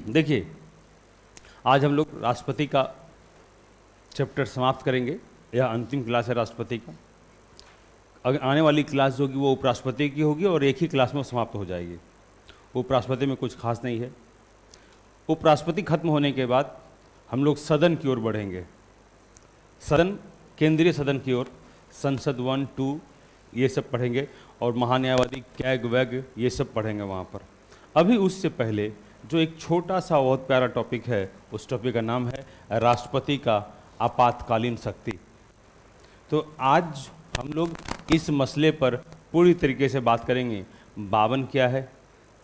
देखिए, आज हम लोग राष्ट्रपति का चैप्टर समाप्त करेंगे। यह अंतिम क्लास है राष्ट्रपति का। अगर आने वाली क्लास जो होगी वो उपराष्ट्रपति की होगी और एक ही क्लास में समाप्त हो जाएगी। उपराष्ट्रपति में कुछ खास नहीं है। उपराष्ट्रपति खत्म होने के बाद हम लोग सदन की ओर बढ़ेंगे। सदन, केंद्रीय सदन की ओर, संसद 1, 2 ये सब पढ़ेंगे और महान्यायवादी कैग वैग ये सब पढ़ेंगे वहाँ पर। अभी उससे पहले जो एक छोटा सा बहुत प्यारा टॉपिक है, उस टॉपिक का नाम है राष्ट्रपति का आपातकालीन शक्ति। तो आज हम लोग इस मसले पर पूरी तरीके से बात करेंगे। 52 क्या है,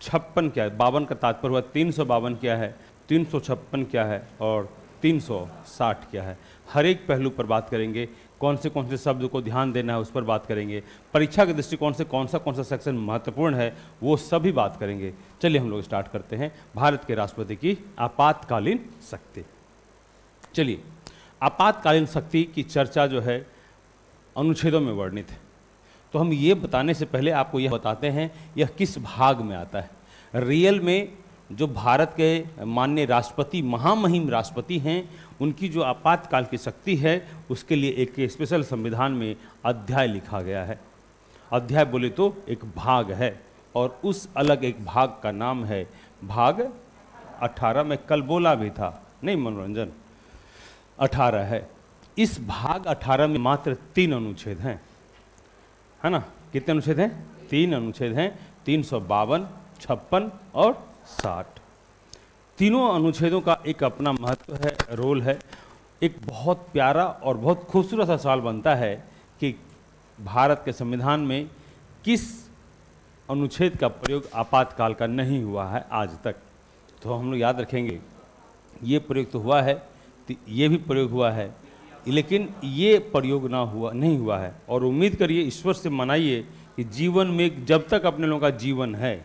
56 क्या है, 52 का तात्पर्य हुआ 352 क्या है, 356 क्या है और 360 क्या है। हर एक पहलू पर बात करेंगे। कौन से शब्द को ध्यान देना है उस पर बात करेंगे। परीक्षा के दृष्टिकोण से कौन सा सेक्शन महत्वपूर्ण है वो सभी बात करेंगे। चलिए हम लोग स्टार्ट करते हैं। भारत के राष्ट्रपति की आपातकालीन शक्ति। चलिए, आपातकालीन शक्ति की चर्चा जो है अनुच्छेदों में वर्णित है। तो हम ये बताने से पहले आपको यह बताते हैं यह किस भाग में आता है। रियल में जो भारत के माननीय राष्ट्रपति, महामहिम राष्ट्रपति हैं, उनकी जो आपातकाल की शक्ति है उसके लिए एक स्पेशल संविधान में अध्याय लिखा गया है। अध्याय बोले तो एक भाग है और उस अलग एक भाग का नाम है भाग 18। मैं कल बोला भी था, नहीं मनोरंजन, 18 है। इस भाग 18 में मात्र 3 अनुच्छेद हैं, है ना। कितने अनुच्छेद हैं? 3 अनुच्छेद हैं, 352, 56 और 60। तीनों अनुच्छेदों का एक अपना महत्व है, रोल है। एक बहुत प्यारा और बहुत खूबसूरत सा सवाल बनता है कि भारत के संविधान में किस अनुच्छेद का प्रयोग आपातकाल का नहीं हुआ है आज तक। तो हम लोग याद रखेंगे ये प्रयोग तो हुआ है, ये भी प्रयोग हुआ है, लेकिन ये प्रयोग नहीं हुआ है। और उम्मीद करिए, ईश्वर से मनाइए कि जीवन में जब तक अपने लोगों का जीवन है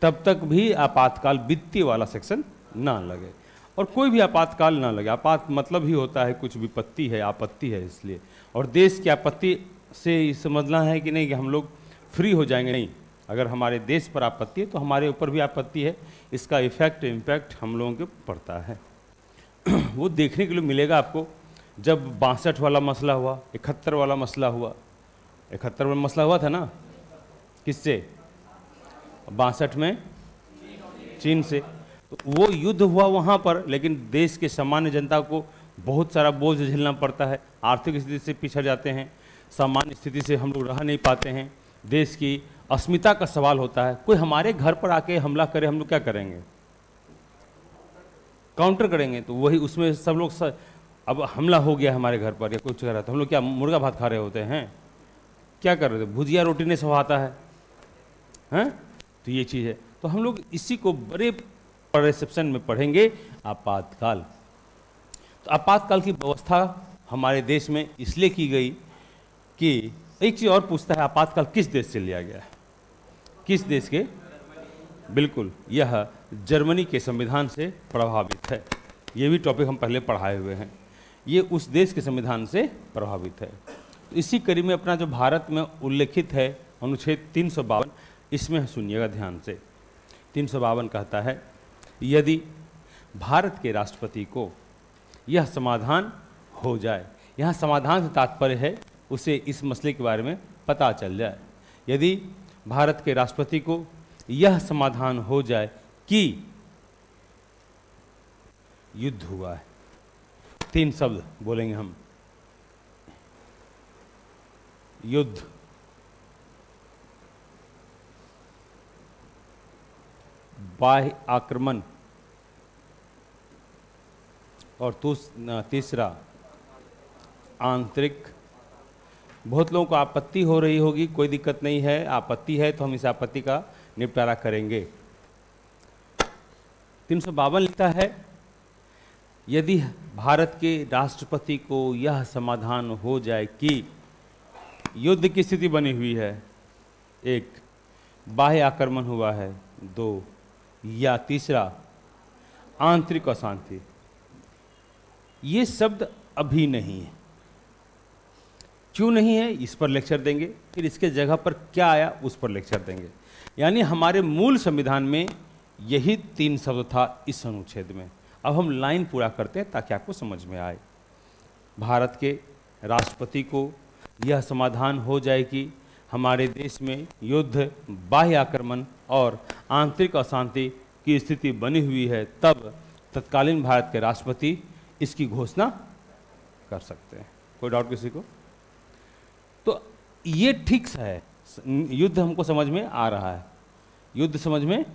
तब तक भी आपातकाल वित्तीय वाला सेक्शन ना लगे और कोई भी आपातकाल ना लगे। आपात मतलब ही होता है कुछ विपत्ति है, आपत्ति है, इसलिए। और देश की आपत्ति से समझना है कि नहीं कि हम लोग फ्री हो जाएंगे, नहीं। अगर हमारे देश पर आपत्ति है तो हमारे ऊपर भी आपत्ति है। इसका इम्पैक्ट हम लोगों के पड़ता है। वो देखने के लिए मिलेगा आपको। जब 62 वाला मसला हुआ, 71 वाला मसला हुआ, 71 वाला मसला हुआ था ना, किससे? 62 में चीन से। तो वो युद्ध हुआ वहाँ पर, लेकिन देश के सामान्य जनता को बहुत सारा बोझ झेलना पड़ता है। आर्थिक स्थिति से पिछड़ जाते हैं, सामान्य स्थिति से हम लोग रह नहीं पाते हैं। देश की अस्मिता का सवाल होता है। कोई हमारे घर पर आके हमला करे, हम लोग क्या करेंगे? काउंटर करेंगे। तो वही उसमें सब लोग अब हमला हो गया हमारे घर पर या कुछ कर रहा है तो हम लोग क्या मुर्गा भात खा रहे होते हैं? क्या कर रहे थे? भुजिया रोटी नहीं सब आता है, हैं? तो ये चीज़ है। तो हम लोग इसी को बड़े परसेप्शन में पढ़ेंगे, आपातकाल। तो आपातकाल की व्यवस्था हमारे देश में इसलिए की गई कि एक चीज़ और पूछता है, आपातकाल किस देश से लिया गया है? किस देश के? बिल्कुल, यह जर्मनी के संविधान से प्रभावित है। ये भी टॉपिक हम पहले पढ़ाए हुए हैं। ये उस देश के संविधान से प्रभावित है। तो इसी कड़ी में अपना जो भारत में उल्लेखित है अनुच्छेद 352, इसमें सुनिएगा ध्यान से। 352 कहता है, यदि भारत के राष्ट्रपति को यह समाधान हो जाए, यहाँ समाधान से तात्पर्य है उसे इस मसले के बारे में पता चल जाए। यदि भारत के राष्ट्रपति को यह समाधान हो जाए कि युद्ध हुआ है। 3 शब्द बोलेंगे हम, युद्ध, बाह्य आक्रमण और तीसरा आंतरिक। बहुत लोगों को आपत्ति हो रही होगी, कोई दिक्कत नहीं है। आपत्ति है तो हम इस आपत्ति का निपटारा करेंगे। 352 लिखता है, यदि भारत के राष्ट्रपति को यह समाधान हो जाए कि युद्ध की स्थिति बनी हुई है, 1 बाह्य आक्रमण हुआ है, 2 या तीसरा आंतरिक अशांति। ये शब्द अभी नहीं है। क्यों नहीं है, इस पर लेक्चर देंगे। फिर इसके जगह पर क्या आया उस पर लेक्चर देंगे। यानी हमारे मूल संविधान में यही 3 शब्द था इस अनुच्छेद में। अब हम लाइन पूरा करते हैं ताकि आपको समझ में आए। भारत के राष्ट्रपति को यह समाधान हो जाए कि हमारे देश में युद्ध, बाह्य आक्रमण और आंतरिक अशांति की स्थिति बनी हुई है, तब तत्कालीन भारत के राष्ट्रपति इसकी घोषणा कर सकते हैं। कोई डाउट किसी को? तो ये ठीक है, युद्ध हमको समझ में आ रहा है, युद्ध समझ में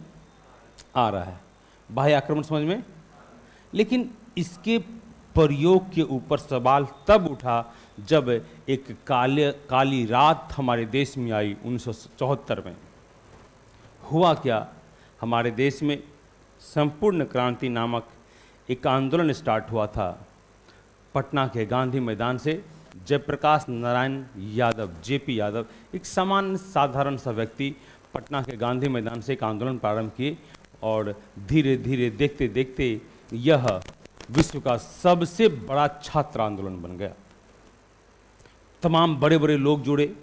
आ रहा है, बाह्य आक्रमण समझ में, लेकिन इसके प्रयोग के ऊपर सवाल तब उठा जब एक काली रात हमारे देश में आई 1974 में। हुआ क्या, हमारे देश में संपूर्ण क्रांति नामक एक आंदोलन स्टार्ट हुआ था। पटना के गांधी मैदान से जयप्रकाश नारायण यादव, जेपी यादव, एक सामान्य साधारण सा व्यक्ति पटना के गांधी मैदान से एक आंदोलन प्रारंभ किए और धीरे धीरे देखते देखते यह विश्व का सबसे बड़ा छात्र आंदोलन बन गया। तमाम बड़े बड़े लोग जुड़े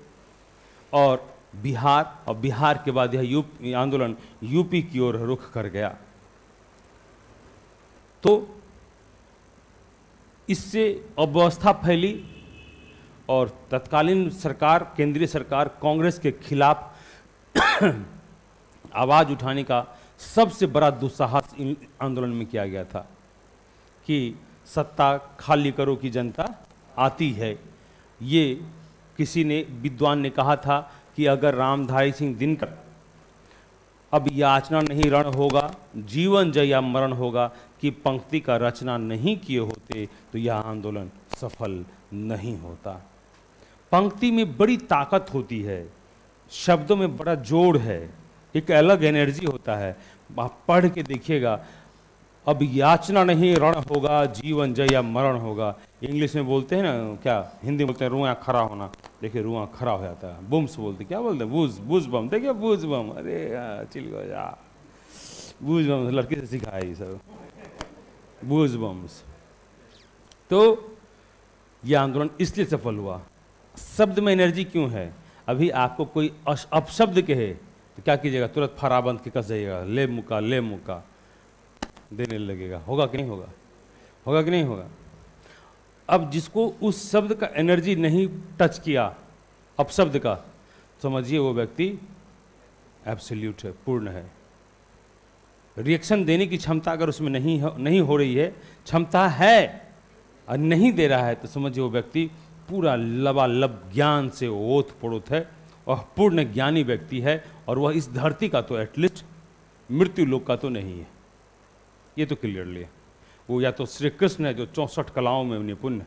और बिहार के बाद यह आंदोलन यूपी की ओर रुख कर गया। तो इससे अव्यवस्था फैली और तत्कालीन सरकार, केंद्रीय सरकार, कांग्रेस के खिलाफ आवाज उठाने का सबसे बड़ा दुस्साहस इन आंदोलन में किया गया था कि सत्ता खाली करो की जनता आती है। ये किसी ने, विद्वान ने कहा था कि अगर रामधारी सिंह दिनकर अब याचना नहीं रण होगा, जीवन जय या मरण होगा की पंक्ति का रचना नहीं किए होते तो यह आंदोलन सफल नहीं होता। पंक्ति में बड़ी ताकत होती है, शब्दों में बड़ा जोड़ है, एक अलग एनर्जी होता है। आप पढ़ के देखिएगा, अब याचना नहीं रण होगा, जीवन जय या मरण होगा। इंग्लिश में बोलते हैं ना, क्या हिंदी में बोलते हैं, रुआ खड़ा होना। देखिए रुआ खड़ा हो जाता है। बुम्स बोलते, क्या बोलते हैं, बूज बम। देखिए बूज बम, अरे चिल गो जा, बूज बम लड़की से सिखाया ये सब, बूज बम्स। तो यह आंदोलन इसलिए सफल हुआ। शब्द में एनर्जी क्यों है? अभी आपको कोई अपशब्द कहे तो क्या कीजिएगा, तुरंत फराबंद के कस जाइएगा, ले मुका देने लगेगा। होगा कि नहीं होगा? होगा कि नहीं होगा? अब जिसको उस शब्द का एनर्जी नहीं टच किया, अपशब्द का, समझिए वो व्यक्ति एब्सोल्यूट है, पूर्ण है। रिएक्शन देने की क्षमता अगर उसमें नहीं हो रही है, क्षमता है और नहीं दे रहा है, तो समझिए वो व्यक्ति पूरा लबालब ज्ञान से ओत प्रोत है और पूर्ण ज्ञानी व्यक्ति है, और वह इस धरती का तो एटलीस्ट मृत्यु लोक का तो नहीं है। ये तो क्लियरली है। वो या तो श्री कृष्ण है जो 64 कलाओं में निपुण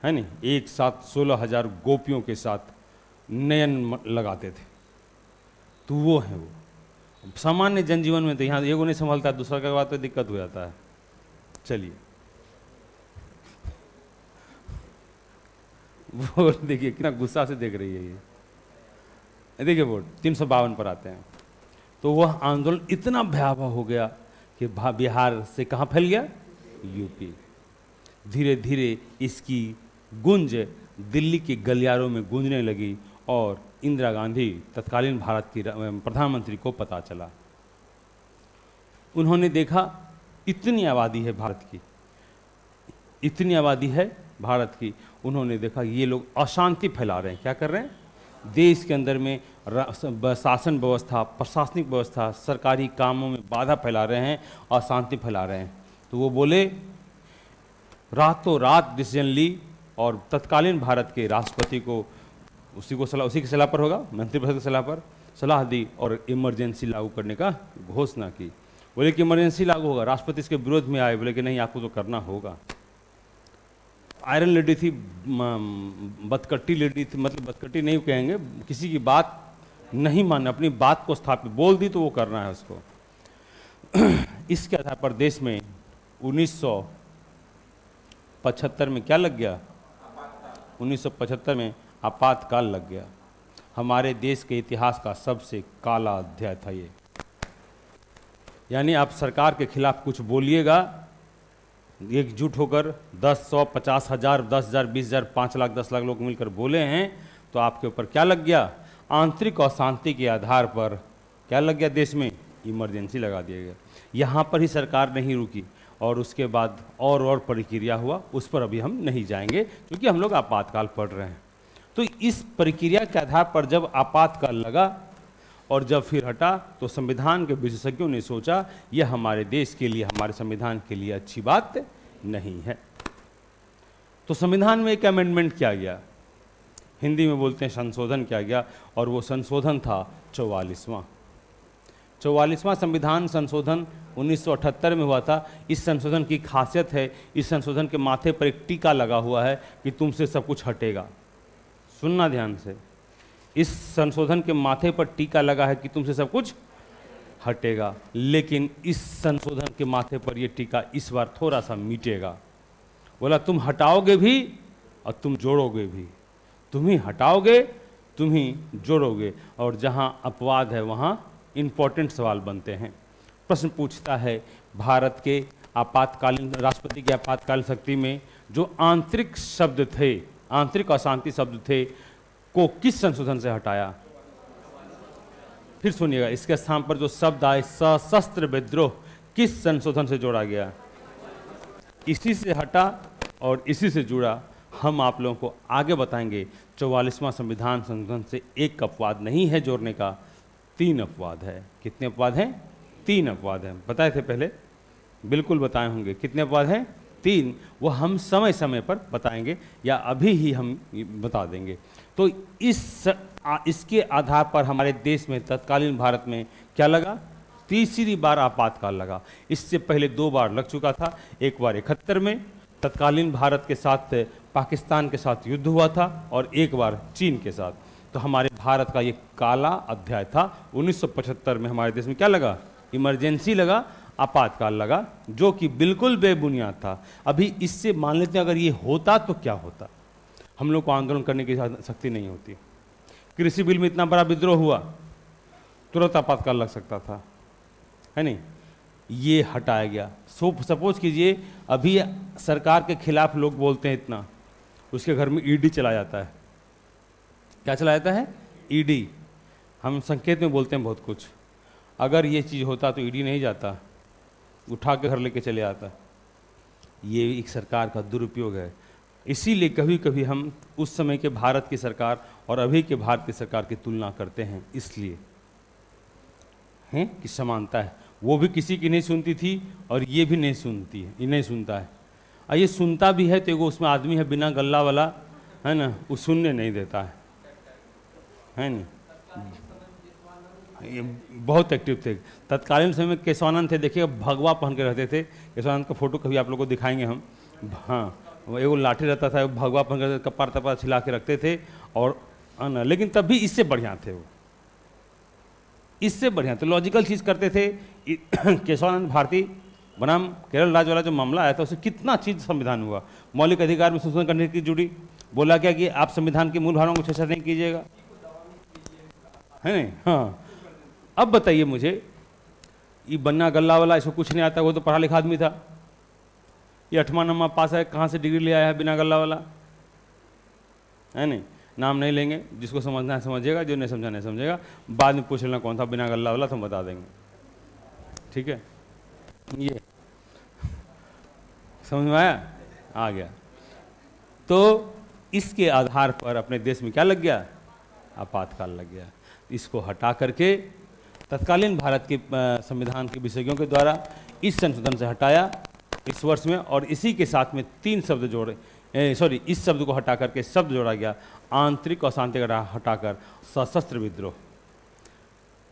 है नहीं, एक साथ 16,000 गोपियों के साथ नयन लगाते थे, तो वो है। वो सामान्य जनजीवन में तो यहाँ एगो नहीं संभलता, दूसरा के बाद तो दिक्कत हो जाता है। चलिए वो देखिए कितना गुस्सा से देख रही है ये। देखिए बोर्ड 352 पर आते हैं। तो वह आंदोलन इतना भयावह हो गया कि बिहार से कहाँ फैल गया, यूपी। धीरे धीरे इसकी गूंज दिल्ली के गलियारों में गूंजने लगी और इंदिरा गांधी तत्कालीन भारत की प्रधानमंत्री को पता चला। उन्होंने देखा इतनी आबादी है भारत की, इतनी आबादी है भारत की। उन्होंने देखा ये लोग अशांति फैला रहे हैं। क्या कर रहे हैं? देश के अंदर में शासन व्यवस्था, प्रशासनिक व्यवस्था, सरकारी कामों में बाधा फैला रहे हैं, अशांति फैला रहे हैं। तो वो बोले, रातों रात डिसीजन ली और तत्कालीन भारत के राष्ट्रपति को उसी की सलाह पर होगा, मंत्रिपरिषद की सलाह पर सलाह दी और इमरजेंसी लागू करने का घोषणा की। बोले कि इमरजेंसी लागू होगा, राष्ट्रपति इसके विरोध में आए, बोले कि नहीं आपको तो करना होगा। आयरन लेडी थी, बदकट्टी लेडी थी, मतलब बदकट्टी नहीं कहेंगे, किसी की बात नहीं मानना, अपनी बात को स्थापित बोल दी तो वो करना है उसको। इसके आधार पर देश में 1975 में क्या लग गया, 1975 में आपातकाल लग गया। हमारे देश के इतिहास का सबसे काला अध्याय था ये। यानी आप सरकार के खिलाफ कुछ बोलिएगा, एकजुट होकर 10, 100, 50,000, 10,000, 20,000, 5 लाख, 10 लाख लोग मिलकर बोले हैं, तो आपके ऊपर क्या लग गया, आंतरिक अशांति के आधार पर क्या लग गया, देश में इमरजेंसी लगा दिया गया। यहाँ पर ही सरकार नहीं रुकी और उसके बाद और प्रक्रिया हुआ, उस पर अभी हम नहीं जाएंगे क्योंकि हम लोग आपातकाल पढ़ रहे हैं। तो इस प्रक्रिया के आधार पर जब आपातकाल लगा और जब फिर हटा तो संविधान के विशेषज्ञों ने सोचा यह हमारे देश के लिए, हमारे संविधान के लिए अच्छी बात नहीं है। तो संविधान में एक अमेंडमेंट किया गया, हिंदी में बोलते हैं संशोधन किया गया, और वो संशोधन था 44वां संविधान संशोधन 1978 में हुआ था। इस संशोधन की खासियत है, इस संशोधन के माथे पर एक टीका लगा हुआ है कि तुमसे सब कुछ हटेगा। सुनना ध्यान से, इस संशोधन के माथे पर टीका लगा है कि तुमसे सब कुछ हटेगा, लेकिन इस संशोधन के माथे पर यह टीका इस बार थोड़ा सा मिटेगा। बोला तुम हटाओगे भी और तुम जोड़ोगे भी, तुम ही हटाओगे तुम ही जोड़ोगे, और जहां अपवाद है वहां इंपॉर्टेंट सवाल बनते हैं। प्रश्न पूछता है भारत के आपातकालीन राष्ट्रपति की आपातकालीन शक्ति में जो आंतरिक शब्द थे, आंतरिक अशांति शब्द थे, को किस संशोधन से हटाया? फिर सुनिएगा, इसके स्थान पर जो शब्द आए सशस्त्र विद्रोह, किस संशोधन से जोड़ा गया? इसी से हटा और इसी से जुड़ा। हम आप लोगों को आगे बताएंगे 44वां संविधान संशोधन से एक अपवाद नहीं है जोड़ने का, 3 अपवाद है। कितने अपवाद हैं? 3 अपवाद हैं। बताए थे पहले, बिल्कुल बताए होंगे। कितने अपवाद हैं? 3। वो हम समय समय पर बताएंगे या अभी ही हम बता देंगे। तो इसके आधार पर हमारे देश में तत्कालीन भारत में क्या लगा? तीसरी बार आपातकाल लगा। इससे पहले 2 बार लग चुका था। एक बार 71 में तत्कालीन भारत के साथ पाकिस्तान के साथ युद्ध हुआ था और एक बार चीन के साथ। तो हमारे भारत का ये काला अध्याय था। 1975 में हमारे देश में क्या लगा? इमरजेंसी लगा, आपातकाल लगा, जो कि बिल्कुल बेबुनियाद था। अभी इससे मान लेते हैं अगर ये होता तो क्या होता? हम लोग को आंदोलन करने की शक्ति नहीं होती। कृषि बिल में इतना बड़ा विद्रोह हुआ, तुरंत आपातकाल लग सकता था, है नहीं? ये हटाया गया। सपोज कीजिए अभी सरकार के खिलाफ लोग बोलते हैं इतना, उसके घर में ईडी चला जाता है। क्या चला जाता है? ईडी। हम संकेत में बोलते हैं बहुत कुछ। अगर ये चीज़ होता तो ईडी नहीं जाता, उठा के घर लेके चले आता। ये एक सरकार का दुरुपयोग है। इसीलिए कभी कभी हम उस समय के भारत की सरकार और अभी के भारत की सरकार की तुलना करते हैं, इसलिए हैं कि समानता है। वो भी किसी की नहीं सुनती थी और ये भी नहीं सुनती है, ये नहीं सुनता है। और ये सुनता भी है तो एगो उसमें आदमी है बिना गल्ला वाला, है ना, वो सुनने नहीं देता है ना। ये बहुत एक्टिव थे। तत्कालीन समय में केशवानंद थे, देखिए भगवा पहन के रहते थे। केशवानंद का फोटो कभी आप लोगों को दिखाएंगे हम। हाँ, एगो लाठी रहता था, भगवा पहन कर कपार तपार छिला के रखते थे, और ना, लेकिन तब भी इससे बढ़िया थे वो, इससे बढ़िया। तो लॉजिकल चीज़ करते थे। केशवानंद भारती बनाम केरल राज्य वाला जो मामला आया था, उससे कितना चीज़ संविधान हुआ। मौलिक अधिकार में संशोधन करने की जुड़ी, बोला क्या कि आप संविधान के मूल भावनाओं को छेड़छाड़ नहीं कीजिएगा, है नहीं? हाँ, अब बताइए मुझे, ये बन्ना गल्ला वाला, इसको कुछ नहीं आता, वो तो पढ़ा लिखा आदमी था। ये 8वां 9वां पास है, कहाँ से डिग्री ले आया है बिना गल्ला वाला, है नहीं? नाम नहीं लेंगे, जिसको समझना है समझिएगा, जो नहीं समझा नहीं समझेगा। बाद में पूछ लेना कौन था बिना गल्ला वाला, तो हम बता देंगे, ठीक है? ये समझ में आया? आ गया। तो इसके आधार पर अपने देश में क्या लग गया? आपातकाल लग गया। इसको हटा करके तत्कालीन भारत के संविधान के विशेषज्ञों के द्वारा इस संशोधन से हटाया इस वर्ष में, और इसी के साथ में 3 शब्द जोड़े, इस शब्द को हटा करके शब्द जोड़ा गया, आंतरिक अशांति का हटाकर सशस्त्र विद्रोह।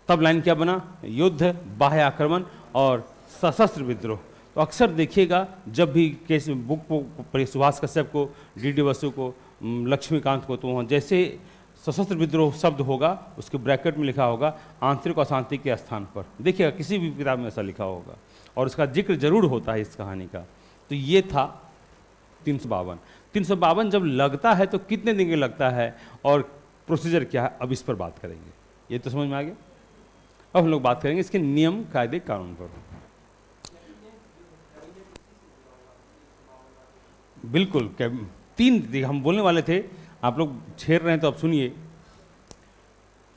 तब लाइन क्या बना? युद्ध, बाह्य आक्रमण और सशस्त्र विद्रोह। तो अक्सर देखिएगा जब भी केस बुक को सुभाष कश्यप को, डी बसु को, लक्ष्मीकांत को, तो वहाँ जैसे सशस्त्र विद्रोह शब्द होगा उसके ब्रैकेट में लिखा होगा आंतरिक अशांति के स्थान पर। देखिएगा किसी भी किताब में ऐसा लिखा होगा और उसका जिक्र जरूर होता है इस कहानी का। तो ये था 352। 352 जब लगता है तो कितने दिन के लगता है और प्रोसीजर क्या है, अब इस पर बात करेंगे। ये तो समझ में आ गया। अब हम लोग बात करेंगे इसके नियम, कायदे, कानून पर। बिल्कुल 3 हम बोलने वाले थे, आप लोग छेड़ रहे हैं तो अब सुनिए।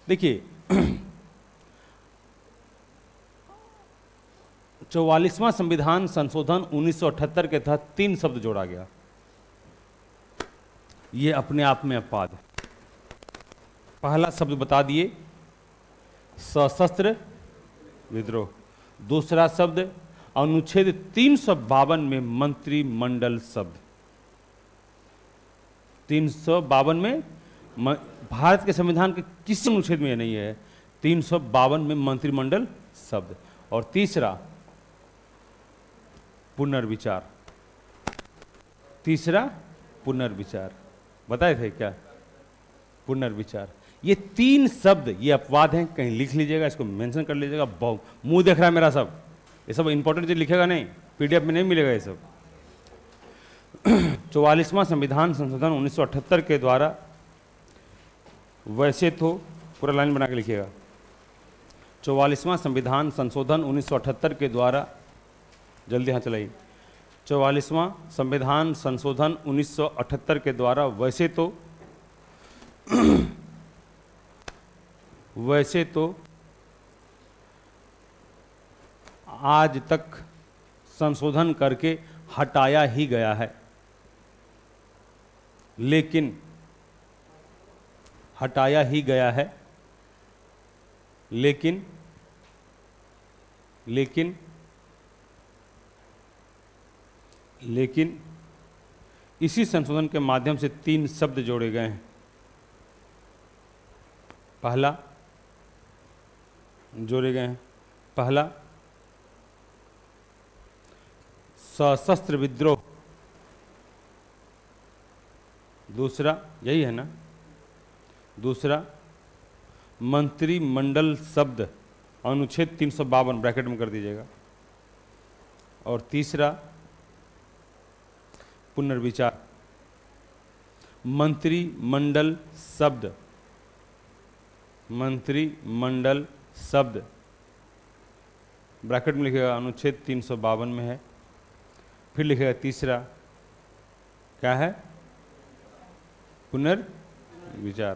देखिए 44वां संविधान संशोधन 1978 के तहत 3 शब्द जोड़ा गया। ये अपने आप में अपवाद है। पहला शब्द बता दिए, सशस्त्र विद्रोह। दूसरा शब्द अनुच्छेद 352 में मंत्रिमंडल शब्द। 352 में भारत के संविधान के किसी अनुच्छेद में नहीं है, 352 में मंत्रिमंडल शब्द। और तीसरा पुनर्विचार। तीसरा पुनर्विचार, बताए थे क्या? पुनर्विचार। ये 3 शब्द ये अपवाद हैं, कहीं लिख लीजिएगा, इसको मेंशन कर लीजिएगा। मुंह देख रहा है मेरा सब, ये सब इंपॉर्टेंट चीज लिखेगा नहीं, पीडीएफ में नहीं मिलेगा ये सब। 44वां संविधान संशोधन 1978 के द्वारा, वैसे तो पूरा लाइन बना के लिखिएगा। 44वां संविधान संशोधन 1978 के द्वारा, जल्दी हाँ चलाइए। 44वां संविधान संशोधन 1978 के द्वारा वैसे तो आज तक संशोधन करके हटाया ही गया है, लेकिन हटाया ही गया है, लेकिन लेकिन लेकिन इसी संशोधन के माध्यम से 3 शब्द जोड़े गए हैं। पहला जोड़े गए हैं, पहला सशस्त्र विद्रोह। दूसरा, यही है ना, दूसरा मंत्रिमंडल शब्द, अनुच्छेद 352 ब्रैकेट में कर दीजिएगा। और तीसरा पुनर्विचार। मंत्रिमंडल शब्द, मंत्रिमंडल शब्द ब्रैकेट में लिखेगा, अनुच्छेद 352 में है। फिर लिखेगा तीसरा, क्या है? पुनर्विचार।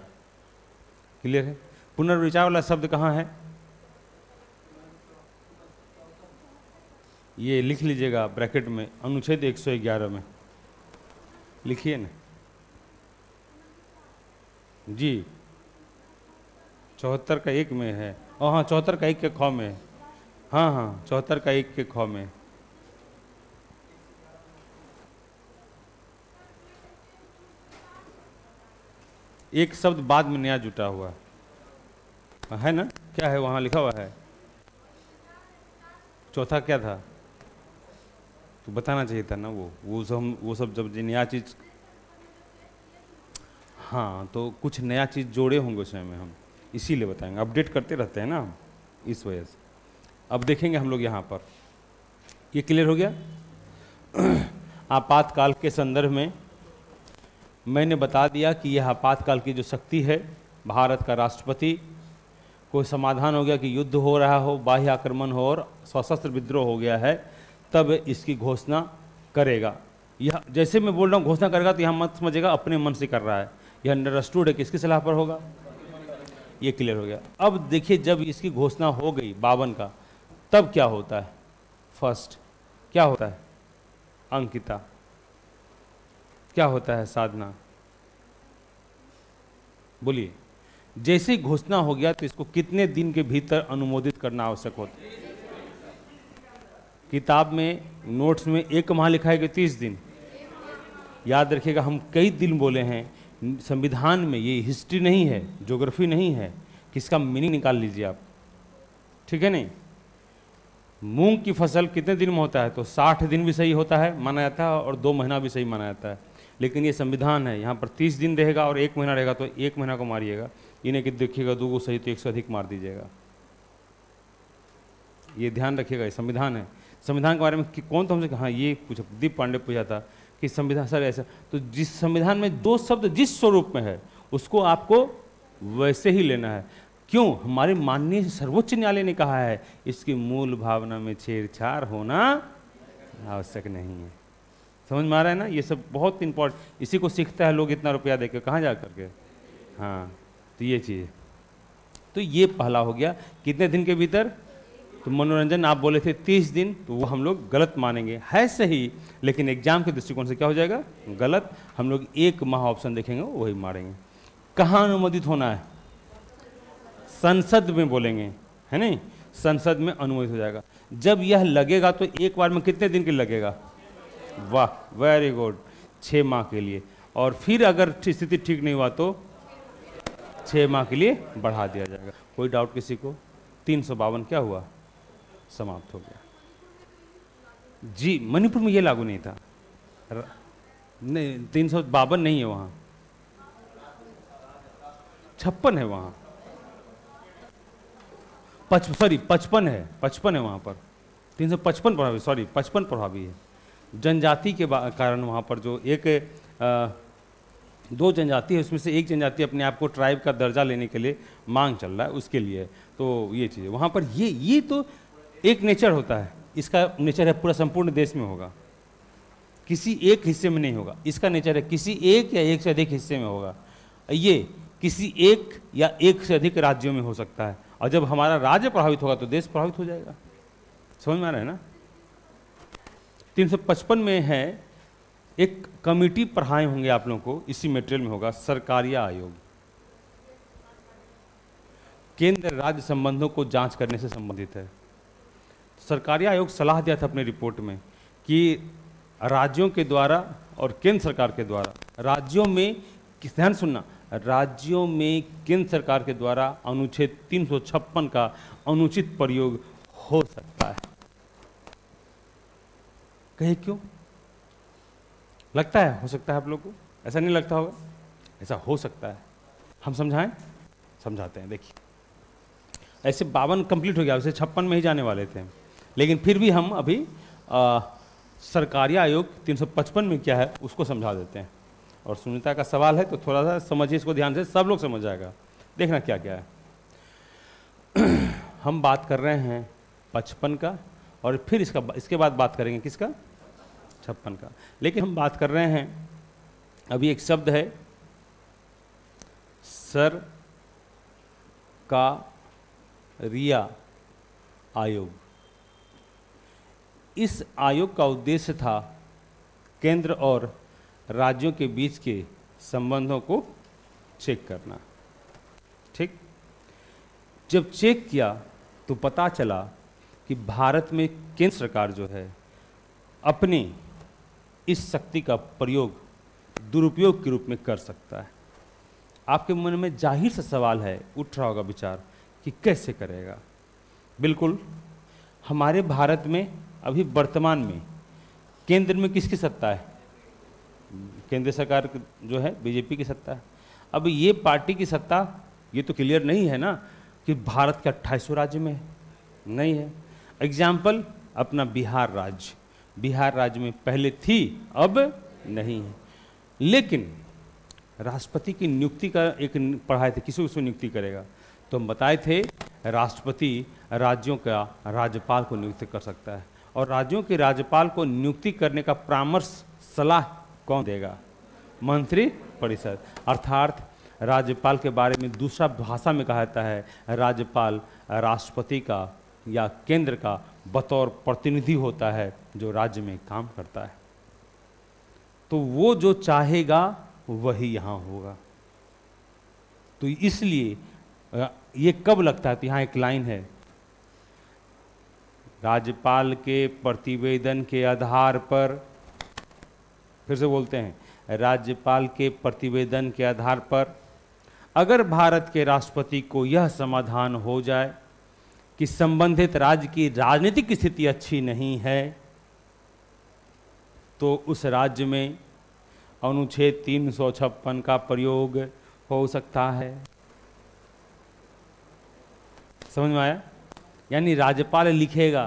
क्लियर है? पुनर्विचार वाला शब्द कहाँ है? ये लिख लीजिएगा ब्रैकेट में, अनुच्छेद 111 में लिखिए ना जी। 74 का 1 में है। हाँ, 74 का 1 के ख में है। हाँ, 74 का 1 के ख में। एक शब्द बाद में नया जुटा हुआ है ना, क्या है वहाँ लिखा हुआ है? चौथा क्या था? तो बताना चाहिए था ना। वो सब जब नया चीज, हाँ, तो कुछ नया चीज़ जोड़े होंगे उसमें में, हम इसीलिए बताएंगे। अपडेट करते रहते हैं ना हम, इस वजह से। अब देखेंगे हम लोग यहाँ पर, ये क्लियर हो गया। आपातकाल के संदर्भ में मैंने बता दिया कि यह आपातकाल की जो शक्ति है, भारत का राष्ट्रपति, कोई समाधान हो गया कि युद्ध हो रहा हो, बाह्य आक्रमण हो और सशस्त्र विद्रोह हो गया है, तब इसकी घोषणा करेगा। यह जैसे मैं बोल रहा हूँ घोषणा करेगा, तो यहाँ मत समझेगा अपने मन से कर रहा है, यह अंडरस्टूड है, किसकी सलाह पर होगा। ये क्लियर हो गया। अब देखिए, जब इसकी घोषणा हो गई 52 का, तब क्या होता है? फर्स्ट क्या होता है? अंकिता। क्या होता है? साधना। बोलिए। जैसे घोषणा हो गया तो इसको कितने दिन के भीतर अनुमोदित करना आवश्यक होता है? किताब में, नोट्स में 1 माह लिखा है कि 30 दिन। याद रखिएगा, हम कई दिन बोले हैं। संविधान में ये हिस्ट्री नहीं है, ज्योग्राफी नहीं है, किसका मीनिंग निकाल लीजिए आप, ठीक है नहीं। मूंग की फसल कितने दिन में होता है? तो 60 दिन भी सही होता है, माना जाता है, और 2 महीना भी सही माना जाता है। लेकिन ये संविधान है, यहाँ पर 30 दिन रहेगा और 1 महीना रहेगा, तो 1 महीना को मारिएगा। इन्हें कि देखिएगा 2 को सही तो 1 से अधिक मार दीजिएगा। ये ध्यान रखिएगा, ये संविधान है। संविधान के बारे में कि कौन तो हमसे, हाँ ये पूछा, दीप पांडे पूछा था कि संविधान सर ऐसा, तो जिस संविधान में 2 शब्द जिस स्वरूप में है उसको आपको वैसे ही लेना है। क्यों? हमारे माननीय सर्वोच्च न्यायालय ने कहा है इसकी मूल भावना में छेड़छाड़ होना आवश्यक नहीं है। समझ में आ रहा है ना? ये सब बहुत इंपॉर्टेंट, इसी को सीखता है लोग इतना रुपया देकर, कहाँ जा करके। हाँ, तो ये चीज़, तो ये पहला हो गया। कितने दिन के भीतर? तो मनोरंजन आप बोले थे 30 दिन, तो वो हम लोग गलत मानेंगे, है सही, लेकिन एग्जाम के दृष्टिकोण से क्या हो जाएगा, गलत। हम लोग 1 माह ऑप्शन देखेंगे, वही मारेंगे। कहाँ अनुमोदित होना है, संसद में बोलेंगे, है नहीं, संसद में अनुमोदित हो जाएगा। जब यह लगेगा तो एक बार में कितने दिन के लगेगा, वाह वेरी गुड, 6 माह के लिए। और फिर अगर स्थिति ठीक नहीं हुआ तो 6 माह के लिए बढ़ा दिया जाएगा। कोई डाउट किसी को? 352 क्या हुआ, समाप्त हो गया। जी मणिपुर में ये लागू नहीं था, नहीं 352 नहीं है वहाँ, 56 है वहाँ, 55 है, 55 है वहाँ पर, 355 प्रभावी, सॉरी 55 प्रभावी है। जनजाति के कारण वहाँ पर जो एक 2 जनजाति है, उसमें से एक जनजाति अपने आप को ट्राइब का दर्जा लेने के लिए मांग चल रहा है, उसके लिए तो ये चीज़ वहाँ पर, ये तो एक नेचर होता है, इसका नेचर है पूरा संपूर्ण देश में होगा, किसी एक हिस्से में नहीं होगा। इसका नेचर है किसी एक या एक से अधिक हिस्से में होगा, ये किसी एक या एक से अधिक राज्यों में हो सकता है। और जब हमारा राज्य प्रभावित होगा तो देश प्रभावित हो जाएगा। समझ में आ रहा है ना? 355 में है, एक कमिटी पढ़ाए होंगे आप लोगों को, इसी मटेरियल में होगा, सरकारिया आयोग, केंद्र राज्य संबंधों को जांच करने से संबंधित है। सरकारी आयोग सलाह दिया था अपने रिपोर्ट में कि राज्यों के द्वारा और केंद्र सरकार के द्वारा, राज्यों में, ध्यान सुनना, राज्यों में केंद्र सरकार के द्वारा अनुच्छेद 356 का अनुचित प्रयोग हो सकता है। कहे क्यों लगता है, हो सकता है आप लोग को ऐसा नहीं लगता होगा, ऐसा हो सकता है। हम समझाएं, समझाते हैं। देखिए ऐसे 52 कंप्लीट हो गया, वैसे 56 में ही जाने वाले थे, लेकिन फिर भी हम अभी सरकारी आयोग 355 में क्या है उसको समझा देते हैं। और सुनीता का सवाल है तो थोड़ा सा समझिए इसको ध्यान से, सब लोग समझ जाएगा। देखना क्या क्या है। हम बात कर रहे हैं 55 का, और फिर इसके बाद बात करेंगे किसका, 56 का। लेकिन हम बात कर रहे हैं, अभी एक शब्द है सर का रिया आयोग। इस आयोग का उद्देश्य था केंद्र और राज्यों के बीच के संबंधों को चेक करना। ठीक, जब चेक किया तो पता चला कि भारत में केंद्र सरकार जो है अपने इस शक्ति का प्रयोग दुरुपयोग के रूप में कर सकता है। आपके मन में जाहिर सा सवाल है, उठ रहा होगा विचार कि कैसे करेगा। बिल्कुल, हमारे भारत में अभी वर्तमान में केंद्र में किसकी सत्ता है, केंद्र सरकार जो है बीजेपी की सत्ता है। अब ये पार्टी की सत्ता, ये तो क्लियर नहीं है ना कि भारत के 28 राज्य में नहीं है। एग्जाम्पल अपना बिहार राज्य, बिहार राज्य में पहले थी, अब नहीं है। लेकिन राष्ट्रपति की नियुक्ति का एक पढ़ाए थे, किसी को नियुक्ति करेगा, तो हम बताए थे राष्ट्रपति राज्यों का राज्यपाल को नियुक्त कर सकता है। और राज्यों के राज्यपाल को नियुक्ति करने का परामर्श, सलाह कौन देगा, मंत्री परिषद। अर्थात राज्यपाल के बारे में दूसरा भाषा में कहा जाता है, राज्यपाल राष्ट्रपति का या केंद्र का बतौर प्रतिनिधि होता है जो राज्य में काम करता है। तो वो जो चाहेगा वही यहाँ होगा। तो इसलिए ये कब लगता है, तो यहाँ एक लाइन है, राज्यपाल के प्रतिवेदन के आधार पर, फिर से बोलते हैं, राज्यपाल के प्रतिवेदन के आधार पर अगर भारत के राष्ट्रपति को यह समाधान हो जाए कि संबंधित राज्य की राजनीतिक स्थिति अच्छी नहीं है, तो उस राज्य में अनुच्छेद 356 का प्रयोग हो सकता है। समझ में आया? यानी राज्यपाल लिखेगा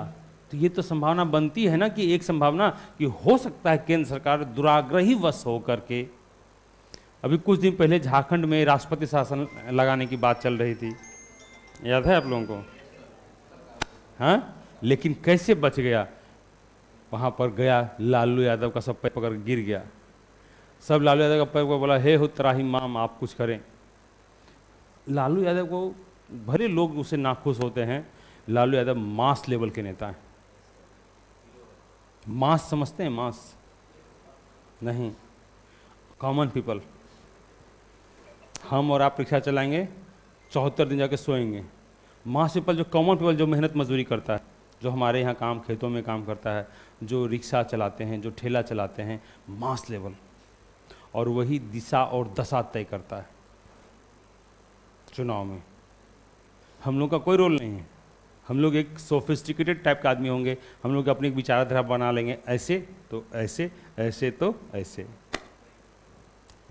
तो ये तो संभावना बनती है ना, कि एक संभावना कि हो सकता है केंद्र सरकार दुराग्रही वश हो करके, अभी कुछ दिन पहले झारखंड में राष्ट्रपति शासन लगाने की बात चल रही थी, याद है आप लोगों को? हाँ, लेकिन कैसे बच गया, वहाँ पर गया लालू यादव का सब पैर पकड़ गिर गया, सब लालू यादव का पैर पकड़ बोला, हे हो त्राहिमाम आप कुछ करें। लालू यादव को भले लोग उससे नाखुश होते हैं, लालू यादव मास लेवल के नेता हैं। मास समझते हैं? मास नहीं, कॉमन पीपल। हम और आप रिक्शा चलाएंगे, 74 दिन जाके सोएंगे। मास पीपल, जो कॉमन पीपल, जो मेहनत मजदूरी करता है, जो हमारे यहाँ काम, खेतों में काम करता है, जो रिक्शा चलाते हैं, जो ठेला चलाते हैं, मास लेवल। और वही दिशा और दशा तय करता है चुनाव में। हम लोग का कोई रोल नहीं है। हम लोग एक सोफिस्टिकेटेड टाइप का आदमी होंगे। हम लोग अपनी एक विचारधारा बना लेंगे, ऐसे तो ऐसे, ऐसे तो ऐसे।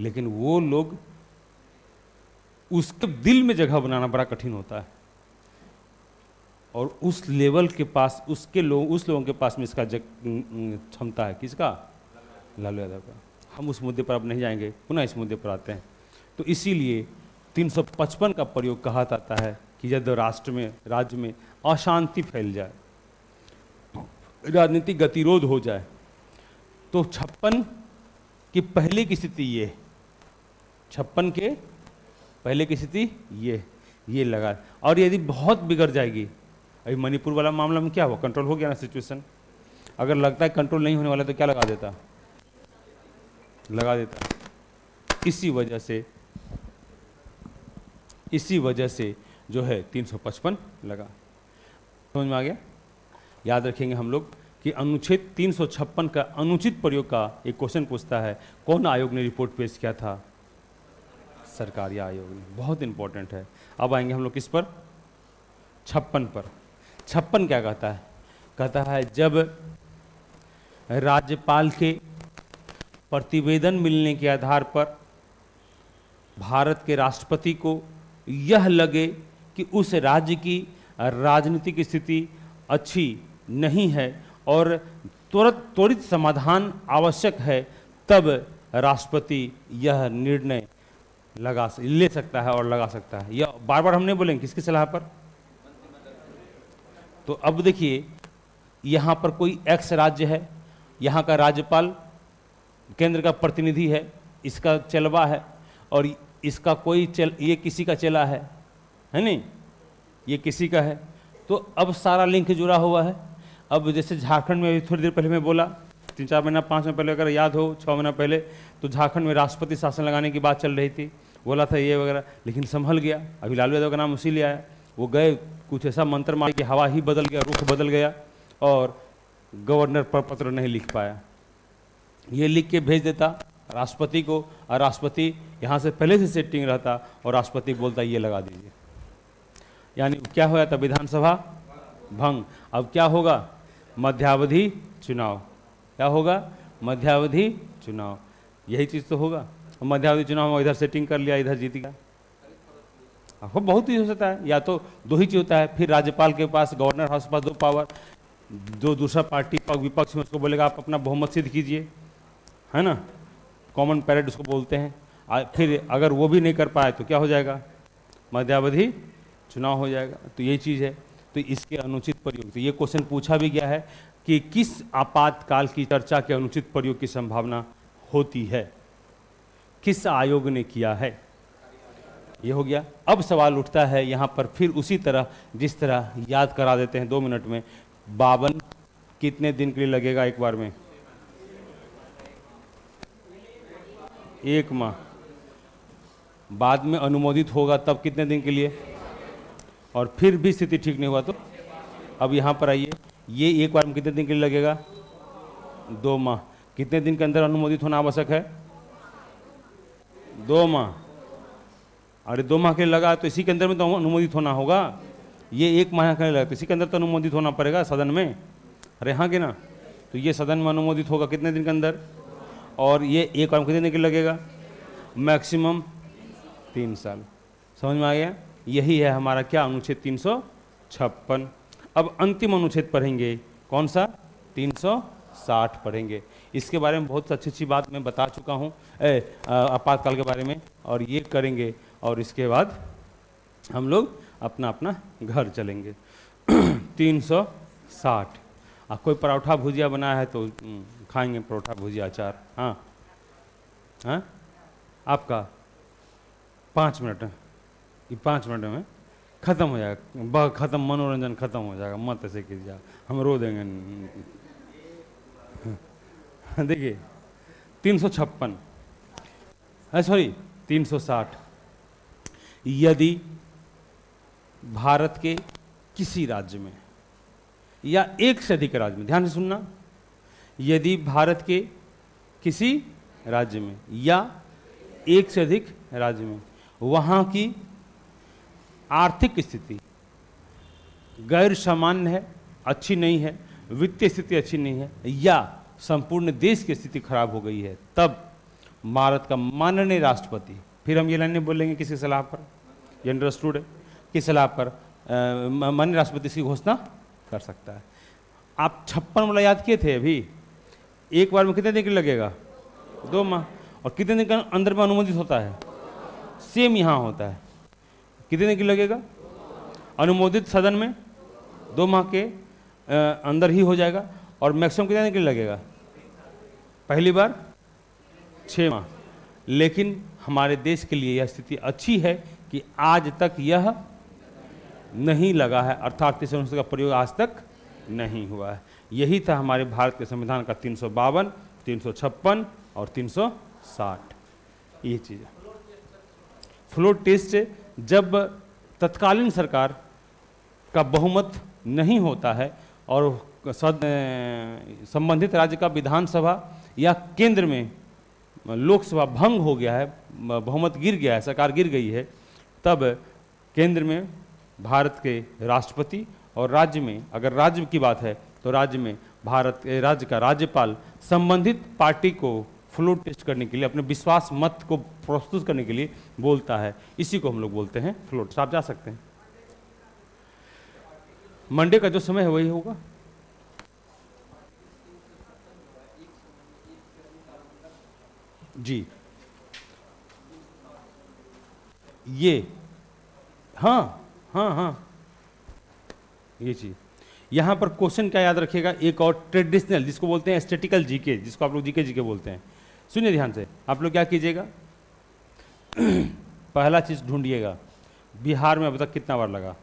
लेकिन वो लोग, उसके दिल में जगह बनाना बड़ा कठिन होता है। और उस लेवल के पास, उस लोगों के पास में इसका क्षमता है। किसका? लालू यादव का। हम उस मुद्दे पर अब नहीं जाएंगे, पुनः इस मुद्दे पर आते हैं। तो इसीलिए 355 का प्रयोग कहा जाता है कि यदि राज्य में अशांति फैल जाए, राजनीतिक गतिरोध हो जाए, तो 56 की पहले की स्थिति ये, 56 के पहले की स्थिति ये लगा। और यदि बहुत बिगड़ जाएगी, अभी मणिपुर वाला मामला में क्या हुआ? कंट्रोल हो गया ना सिचुएशन। अगर लगता है कंट्रोल नहीं होने वाला तो क्या लगा देता? इसी वजह से जो है 355 लगा। समझ में आ गया? याद रखेंगे हम लोग कि अनुच्छेद 356 का अनुचित प्रयोग का एक क्वेश्चन पूछता है, कौन आयोग ने रिपोर्ट पेश किया था? सरकारी आयोग ने। बहुत इंपॉर्टेंट है। अब आएंगे हम लोग किस पर? 56 पर। 56 क्या कहता है? कहता है जब राज्यपाल के प्रतिवेदन मिलने के आधार पर भारत के राष्ट्रपति को यह लगे कि उस राज्य की राजनीतिक स्थिति अच्छी नहीं है और त्वरित समाधान आवश्यक है, तब राष्ट्रपति यह निर्णय ले सकता है और लगा सकता है। यह बार बार हम नहीं बोलेंगे, किसकी सलाह पर? तो अब देखिए, यहाँ पर कोई एक्स राज्य है, यहाँ का राज्यपाल केंद्र का प्रतिनिधि है, इसका चलवा है, और इसका कोई ये किसी का चला है नहीं, ये किसी का है। तो अब सारा लिंक जुड़ा हुआ है। अब जैसे झारखंड में थोड़ी देर पहले मैं बोला, 3-4 महीना 5 महीना पहले, अगर याद हो 6 महीना पहले, तो झारखंड में राष्ट्रपति शासन लगाने की बात चल रही थी, बोला था ये वगैरह, लेकिन संभल गया। अभी लालू यादव का नाम उसी लिए आया। वो गए, कुछ ऐसा मंत्र मारे कि हवा ही बदल गया, रुख बदल गया, और गवर्नर पर पत्र नहीं लिख पाया। ये लिख के भेज देता राष्ट्रपति को, और राष्ट्रपति यहाँ से पहले से सेटिंग रहता, और राष्ट्रपति बोलता ये लगा दीजिए। यानी क्या हो जाता? विधानसभा भंग। अब क्या होगा? मध्यावधि चुनाव। क्या होगा? मध्यावधि चुनाव। यही चीज़ तो होगा। मध्यावधि चुनाव में इधर सेटिंग कर लिया, इधर जीत गया। आपको बहुत ही हो सकता है, या तो दो ही चीज होता है, फिर राज्यपाल के पास, गवर्नर हाउस के पास 2 पावर, जो दूसरा पार्टी विपक्ष में उसको बोलेगा आप अपना बहुमत सिद्ध कीजिए, है ना, कॉमन पैरेड उसको बोलते हैं। फिर अगर वो भी नहीं कर पाए तो क्या हो जाएगा? मध्यावधि चुनाव हो जाएगा। तो यही चीज़ है। तो इसके अनुचित प्रयोग, तो ये क्वेश्चन पूछा भी गया है कि किस आपातकाल की चर्चा के अनुचित प्रयोग की संभावना होती है, किस आयोग ने किया है? ये हो गया। अब सवाल उठता है यहाँ पर फिर उसी तरह, जिस तरह याद करा देते हैं 2 मिनट में, 52 कितने दिन के लिए लगेगा? एक बार में 1 माह। बाद में अनुमोदित होगा तब कितने दिन के लिए? और फिर भी स्थिति ठीक नहीं हुआ तो? अब यहाँ पर आइए, ये एक बार में कितने दिन के लिए लगेगा? 2 माह। कितने दिन के अंदर अनुमोदित होना आवश्यक है? 2 माह। अरे 2 माह के लिए लगा तो इसी के अंदर में तो अनुमोदित होना होगा। ये 1 माह के लिए लगा तो इसी के अंदर तो अनुमोदित होना पड़ेगा सदन में। अरे हाँ कि ना? तो ये सदन में अनुमोदित होगा कितने दिन के अंदर? और ये एक बार में कितने दिन के लिए लगेगा? मैक्सिमम 3 साल। समझ में आ गया? यही है हमारा क्या? अनुच्छेद 356। अब अंतिम अनुच्छेद पढ़ेंगे, कौन सा? 360 पढ़ेंगे। इसके बारे में बहुत अच्छी अच्छी बात मैं बता चुका हूँ आपातकाल के बारे में, और ये करेंगे, और इसके बाद हम लोग अपना अपना घर चलेंगे। 360। कोई पराठा भुजिया बनाया है तो खाएंगे, परोठा भुजिया अचार। हाँ आपका 5 मिनट, ये 5 मिनट में खत्म हो जाएगा, खत्म, मनोरंजन खत्म हो जाएगा, मत ऐसे कीजिए, हम रो देंगे। देखिए 356, सॉरी 360, यदि भारत के किसी राज्य में या एक से अधिक राज्य में, ध्यान से सुनना, यदि भारत के किसी राज्य में या एक से अधिक राज्य में वहाँ की आर्थिक स्थिति गैर सामान्य है, अच्छी नहीं है, वित्तीय स्थिति अच्छी नहीं है, या संपूर्ण देश की स्थिति खराब हो गई है, तब भारत का माननीय राष्ट्रपति, फिर हम ये लाइनें बोलेंगे किसकी सलाह पर, ये अंडरस्टूड है, किस सलाह पर माननीय राष्ट्रपति इसकी घोषणा कर सकता है। आप 56 वाला याद किए थे अभी, एक बार में कितने दिन के लगेगा, 2 माह, और कितने दिन के अंदर में अनुमोदित होता है, सेम यहाँ होता है, कितने दिन के लगेगा, अनुमोदित सदन में 2 माह के अंदर ही हो जाएगा, और मैक्सिमम कितने दिन के लगेगा, पहली बार 6 माह। लेकिन हमारे देश के लिए यह स्थिति अच्छी है कि आज तक यह नहीं लगा है, अर्थात तीसरे अनुच्छेद का प्रयोग आज तक नहीं हुआ है। यही था हमारे भारत के संविधान का 352, 356 और 360, ये चीज़ है। फ्लोर टेस्ट जब तत्कालीन सरकार का बहुमत नहीं होता है और संबंधित राज्य का विधानसभा या केंद्र में लोकसभा भंग हो गया है, बहुमत गिर गया है, सरकार गिर गई है, तब केंद्र में भारत के राष्ट्रपति और राज्य में, अगर राज्य की बात है तो राज्य में भारत के राज्य का राज्यपाल संबंधित पार्टी को फ्लोर टेस्ट करने के लिए, अपने विश्वास मत को प्रस्तुत करने के लिए बोलता है। इसी को हम लोग बोलते हैं फ्लोर टेस्ट। आप जा सकते हैं, मंडे का जो समय है वही होगा। जी, ये हाँ, ये चीज यहाँ पर क्वेश्चन क्या याद रखिएगा, एक और ट्रेडिशनल, जिसको बोलते हैं एस्थेटिकल जीके, जिसको आप लोग जीके बोलते हैं। सुनिए ध्यान से, आप लोग क्या कीजिएगा, पहला चीज ढूंढिएगा, बिहार में अब तक कितना बार लगा,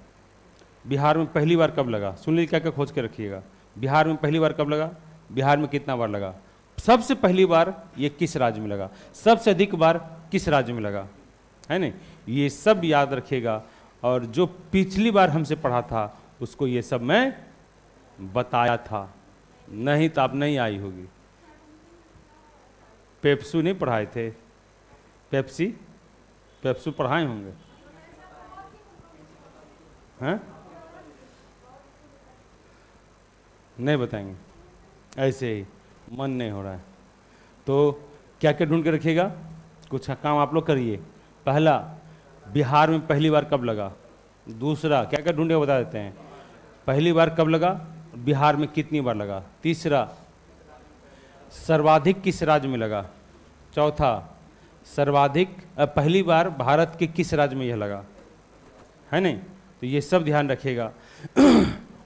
बिहार में पहली बार कब लगा, सुन लीजिए, क्या क्या खोज के रखिएगा, बिहार में पहली बार कब लगा, बिहार में कितना बार लगा, सबसे पहली बार ये किस राज्य में लगा, सबसे अधिक बार किस राज्य में लगा, है नहीं, ये सब याद रखिएगा। और जो पिछली बार हमसे पढ़ा था उसको ये सब मैं बताया था, नहीं तो आप नहीं आई होगी। पेप्सू नहीं पढ़ाए थे, पेप्सू पढ़ाए होंगे, हैं? नहीं बताएंगे, ऐसे ही मन नहीं हो रहा है। तो क्या क्या ढूंढ के रखिएगा, कुछ काम आप लोग करिए। पहला, बिहार में पहली बार कब लगा, दूसरा क्या क्या ढूंढे बता देते हैं, पहली बार कब लगा, बिहार में कितनी बार लगा, तीसरा सर्वाधिक किस राज्य में लगा, चौथा सर्वाधिक पहली बार भारत के किस राज्य में यह लगा, है नहीं। तो ये सब ध्यान रखिएगा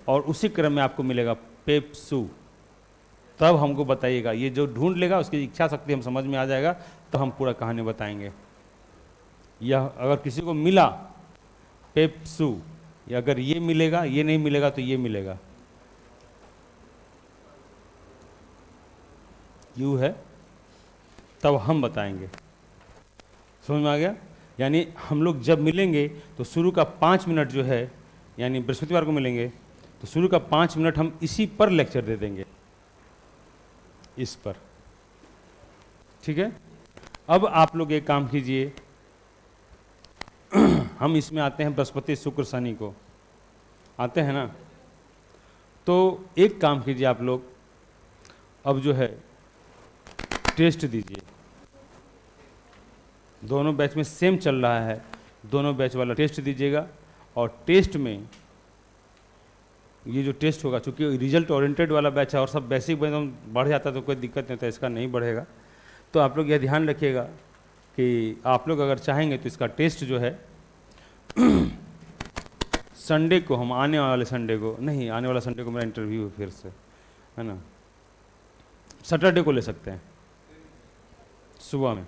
और उसी क्रम में आपको मिलेगा पेप्सू, तब हमको बताइएगा। ये जो ढूंढ लेगा उसकी इच्छा शक्ति हम समझ में आ जाएगा, तो हम पूरा कहानी बताएंगे। यह अगर किसी को मिला पेप्सू, या अगर ये मिलेगा, ये नहीं मिलेगा तो ये मिलेगा, यू है, तब हम बताएंगे। समझ में आ गया। यानी हम लोग जब मिलेंगे तो शुरू का 5 मिनट जो है, यानी बृहस्पतिवार को मिलेंगे तो शुरू का 5 मिनट हम इसी पर लेक्चर दे देंगे, इस पर, ठीक है। अब आप लोग एक काम कीजिए, हम इसमें आते हैं बृहस्पति शुक्र शनि को, आते हैं ना। तो एक काम कीजिए आप लोग, अब जो है टेस्ट दीजिए, दोनों बैच में सेम चल रहा है, दोनों बैच वाला टेस्ट दीजिएगा। और टेस्ट में ये जो टेस्ट होगा, चूँकि रिजल्ट ओरिएंटेड वाला बैच है और सब बेसिक बढ़ जाता है तो कोई दिक्कत नहीं होता, इसका नहीं बढ़ेगा। तो आप लोग यह ध्यान रखिएगा कि आप लोग अगर चाहेंगे तो इसका टेस्ट जो है संडे को, हम आने वाले संडे को नहीं, आने वाला संडे को मेरा इंटरव्यू है फिर से, है ना, सैटरडे को ले सकते हैं सुबह में।